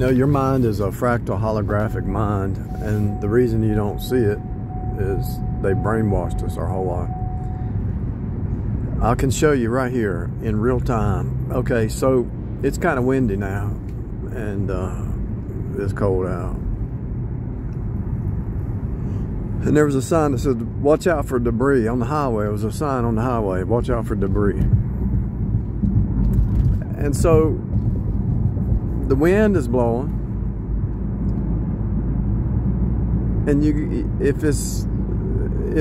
know, your mind is a fractal holographic mind, and the reason you don't see it is they brainwashed us our whole life. I can show you right here in real time. Okay, so it's kind of windy now, and it's cold out. And there was a sign that said, watch out for debris on the highway. It was a sign on the highway, watch out for debris. And so the wind is blowing, and if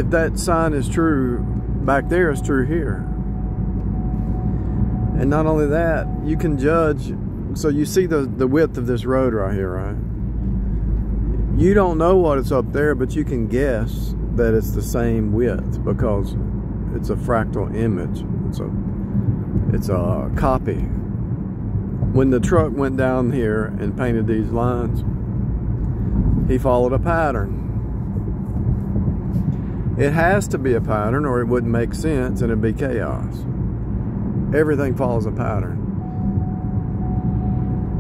that sign is true back there, it's true here. And not only that, you can judge. So you see the width of this road right here, right? You don't know what it's up there, but you can guess that it's the same width because it's a fractal image. It's a copy. When the truck went down here and painted these lines, he followed a pattern. It has to be a pattern or it wouldn't make sense and it'd be chaos. Everything follows a pattern.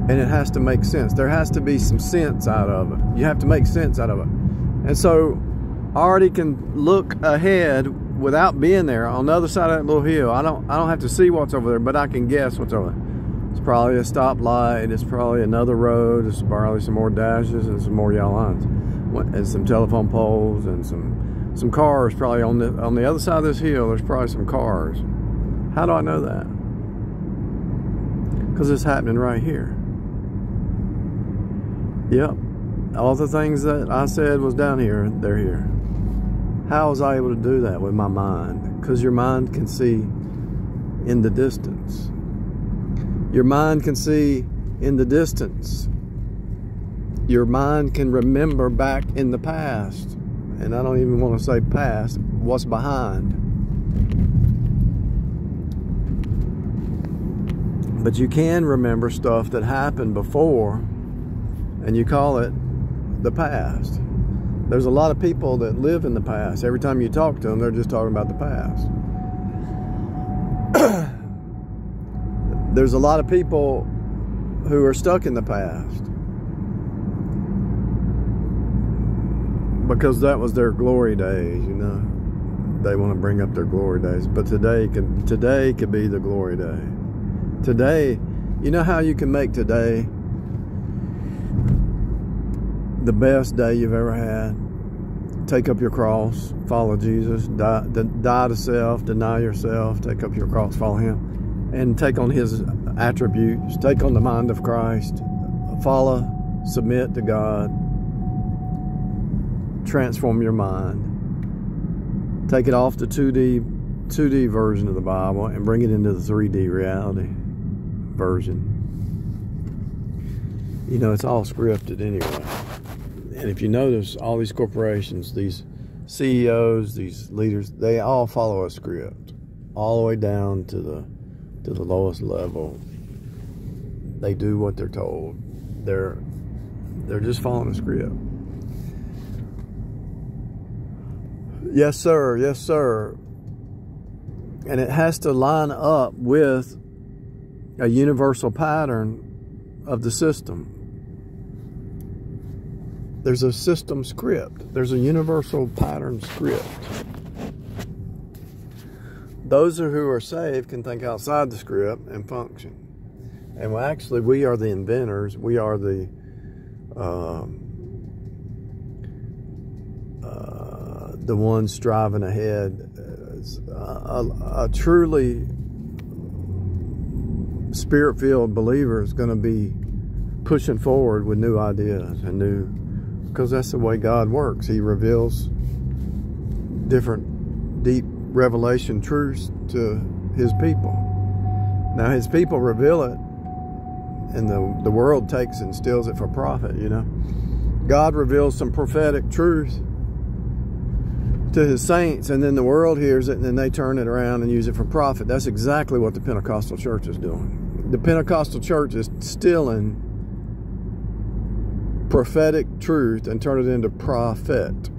And it has to make sense. There has to be some sense out of it. You have to make sense out of it. And so I already can look ahead without being there on the other side of that little hill. I don't have to see what's over there, but I can guess what's over there. It's probably a stoplight, it's probably another road, it's probably some more dashes and some more yellow lines. And some telephone poles and some cars probably on the other side of this hill. There's probably some cars. How do I know that? Because it's happening right here. Yep. All the things that I said was down here, they're here. How was I able to do that with my mind? Because your mind can see in the distance. Your mind can see in the distance. Your mind can remember back in the past. And I don't even want to say past, what's behind. But you can remember stuff that happened before, and you call it the past. There's a lot of people that live in the past. Every time you talk to them, they're just talking about the past. There's a lot of people who are stuck in the past because that was their glory days, you know. They want to bring up their glory days, but today could be the glory day. Today, you know how you can make today the best day you've ever had? Take up your cross, follow Jesus, die to self, deny yourself, take up your cross, follow him. And take on his attributes, take on the mind of Christ, follow, submit to God, transform your mind, take it off the 2D version of the Bible and bring it into the 3D reality version. You know, it's all scripted anyway. And if you notice, all these corporations, these CEOs, these leaders, they all follow a script all the way down to the lowest level. They do what they're told. They're just following a script. Yes, sir. Yes, sir. And it has to line up with a universal pattern of the system. There's a system script. There's a universal pattern script. Those who are saved can think outside the script and function. And actually, we are the inventors. We are the ones striving ahead. A truly spirit-filled believer is going to be pushing forward with new ideas and new, because that's the way God works. He reveals different deep revelation truths to his people. Now his people reveal it, and the world takes and steals it for profit, you know. God reveals some prophetic truth to his saints, and then the world hears it, and then they turn it around and use it for profit. That's exactly what the Pentecostal church is doing. The Pentecostal church is stealing prophetic truth and turn it into profit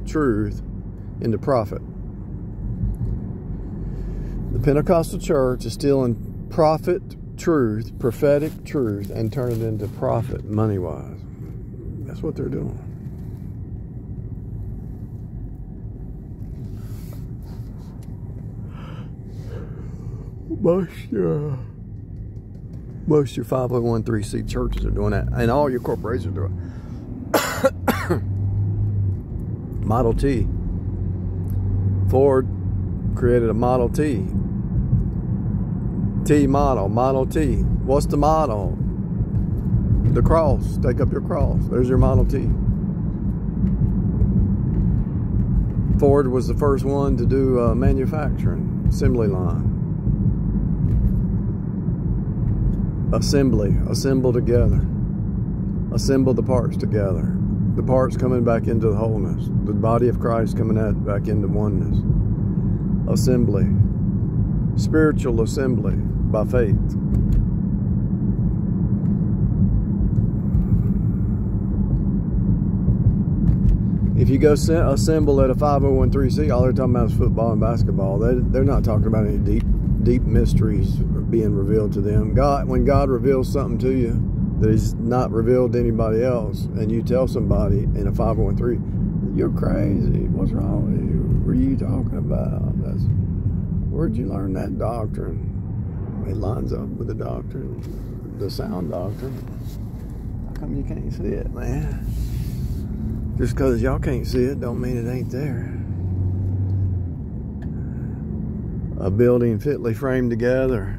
truth into profit. The Pentecostal church is stealing prophet truth, prophetic truth, and turn it into profit money-wise. That's what they're doing. Most your 501(c) churches are doing that, and all your corporations are doing it. Model T. Ford created a Model T. T model, Model T. What's the model? The cross. Take up your cross. There's your Model T. Ford was the first one to do manufacturing, assembly line. Assemble together. Assemble the parts together. The parts coming back into the wholeness. The body of Christ coming back into oneness. Assembly. Spiritual assembly by faith. If you go assemble at a 501(c), all they're talking about is football and basketball. They're not talking about any deep mysteries being revealed to them. When God reveals something to you that He's not revealed to anybody else, and you tell somebody in a 501(c), you're crazy. What's wrong with you? What are you talking about? Where'd you learn that doctrine? It lines up with the doctrine, the sound doctrine. How come you can't see it, man? Just because y'all can't see it don't mean it ain't there. A building fitly framed together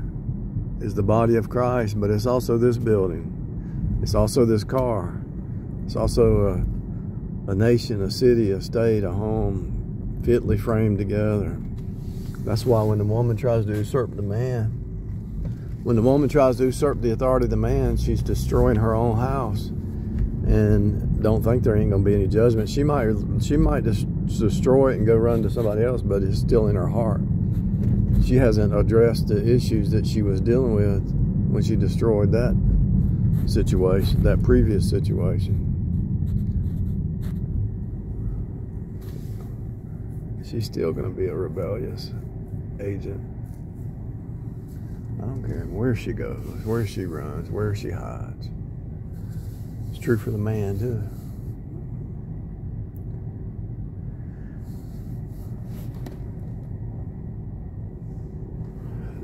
is the body of Christ, but it's also this building. It's also this car. It's also a nation, a city, a state, a home, fitly framed together. That's why when the woman tries to usurp the man, when the woman tries to usurp the authority of the man, she's destroying her own house. And don't think there ain't gonna be any judgment. She might just destroy it and go run to somebody else, but it's still in her heart. She hasn't addressed the issues that she was dealing with when she destroyed that situation, that previous situation. She's still gonna be a rebellious agent. I don't care where she goes, where she runs, where she hides. It's true for the man too.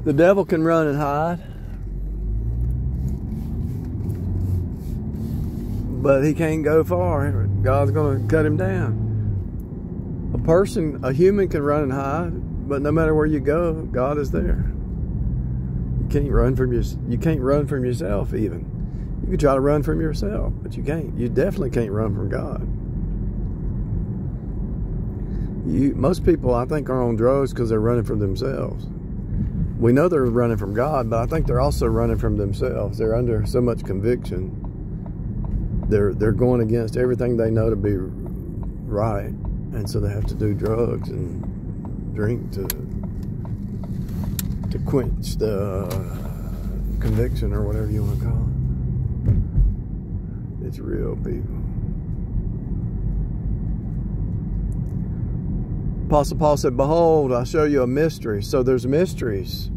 The devil can run and hide, but he can't go far. God's going to cut him down. A human can run and hide, but no matter where you go, God is there. You can't run from yourself even. You can try to run from yourself, but you can't. You definitely can't run from God. Most people, I think, are on drugs because they're running from themselves. We know they're running from God, but I think they're also running from themselves. They're under so much conviction. They're going against everything they know to be right, and so they have to do drugs and drink to quench the conviction, or whatever you want to call it. It's real, people. Apostle Paul said, "Behold, I show you a mystery." So there's mysteries.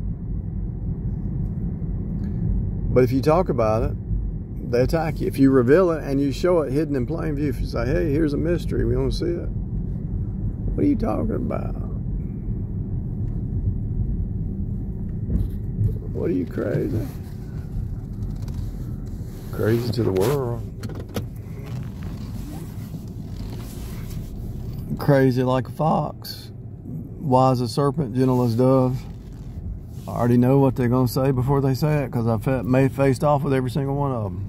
But if you talk about it, they attack you. If you reveal it and you show it hidden in plain view, if you say, "Hey, here's a mystery, we want to see it." What are you talking about? What are you crazy? Crazy to the world. Crazy like a fox, wise as serpent, gentle as dove. I already know what they're going to say before they say it, because I faced off with every single one of them.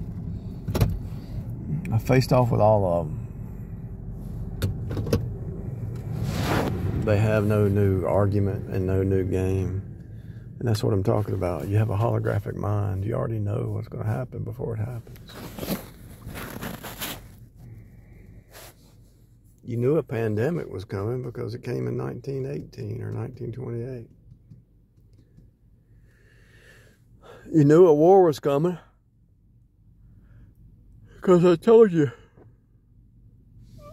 I faced off with all of them. They have no new argument and no new game. And that's what I'm talking about. You have a holographic mind. You already know what's going to happen before it happens. You knew a pandemic was coming because it came in 1918 or 1928. You knew a war was coming because I told you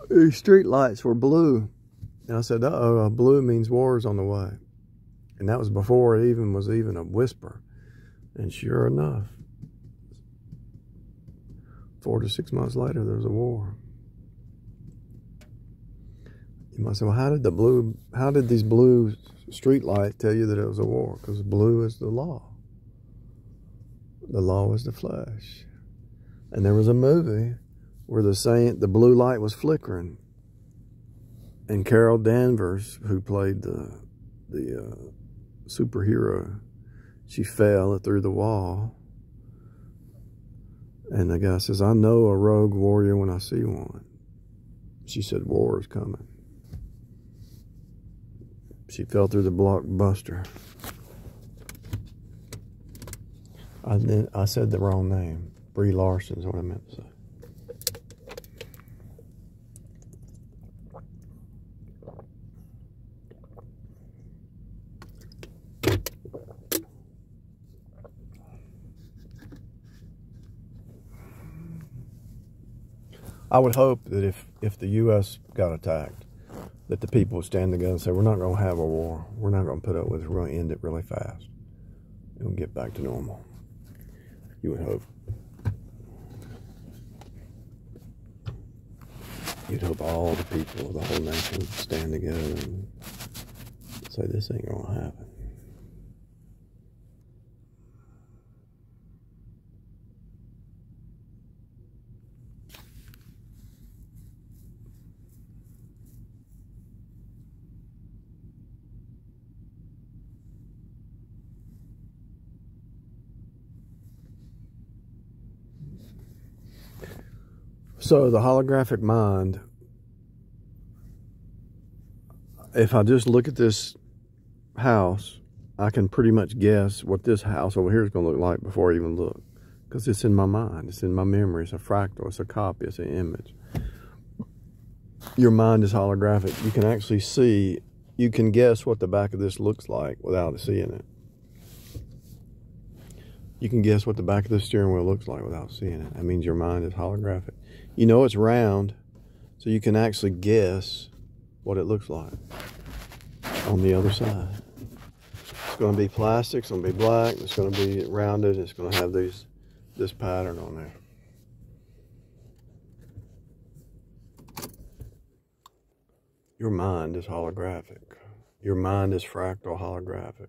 these street lights were blue. And I said, uh-oh, blue means war is on the way. And that was before it was even a whisper. And sure enough, 4 to 6 months later, there was a war. You might say, well, how did these blue street lights tell you that it was a war? Because blue is the law. The law is the flesh. And there was a movie where the blue light was flickering. And Carol Danvers, who played the superhero, she fell through the wall. And the guy says, I know a rogue warrior when I see one. She said, war is coming. She fell through the blockbuster. I said the wrong name. Brie Larson is what I meant to say. I would hope that if the U.S. got attacked, that the people would stand together and say, we're not going to have a war. We're not going to put up with it. We're going to end it really fast. And we'll get back to normal. You would hope. You'd hope all the people of the whole nation would stand together and say, this ain't going to happen. So the holographic mind, if I just look at this house, I can pretty much guess what this house over here is going to look like before I even look. Because it's in my mind, it's in my memory, it's a fractal, it's a copy, it's an image. Your mind is holographic. You can actually see, you can guess what the back of this looks like without seeing it. You can guess what the back of the steering wheel looks like without seeing it. That means your mind is holographic. You know it's round, so you can actually guess what it looks like on the other side. It's going to be plastic, it's going to be black, it's going to be rounded, it's going to have this pattern on there. Your mind is holographic. Your mind is fractal holographic.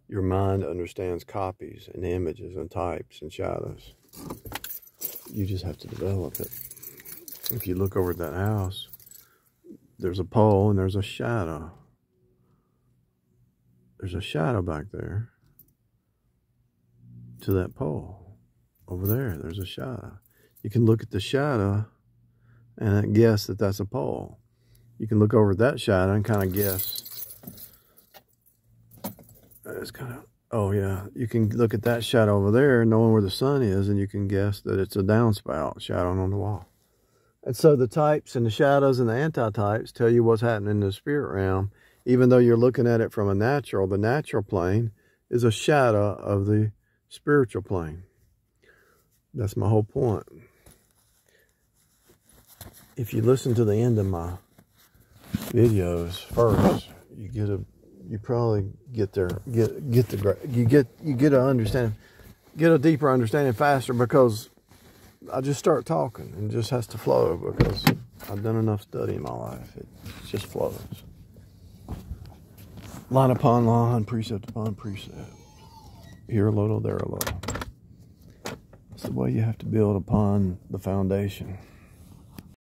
Your mind understands copies and images and types and shadows. You just have to develop it. If you look over at that house, there's a pole and there's a shadow. There's a shadow back there to that pole. Over there, there's a shadow. You can look at the shadow and guess that that's a pole. You can look over at that shadow and kind of guess. It's kind of, oh yeah, you can look at that shadow over there, knowing where the sun is, and you can guess that it's a downspout shadowing on the wall. And so the types and the shadows and the anti-types tell you what's happening in the spirit realm, even though you're looking at it from a natural. The natural plane is a shadow of the spiritual plane. That's my whole point. If you listen to the end of my videos first, you probably get a deeper understanding faster, because I just start talking and it just has to flow, because I've done enough study in my life. It just flows. Line upon line, precept upon precept. Here a little, there a little. It's the way you have to build upon the foundation.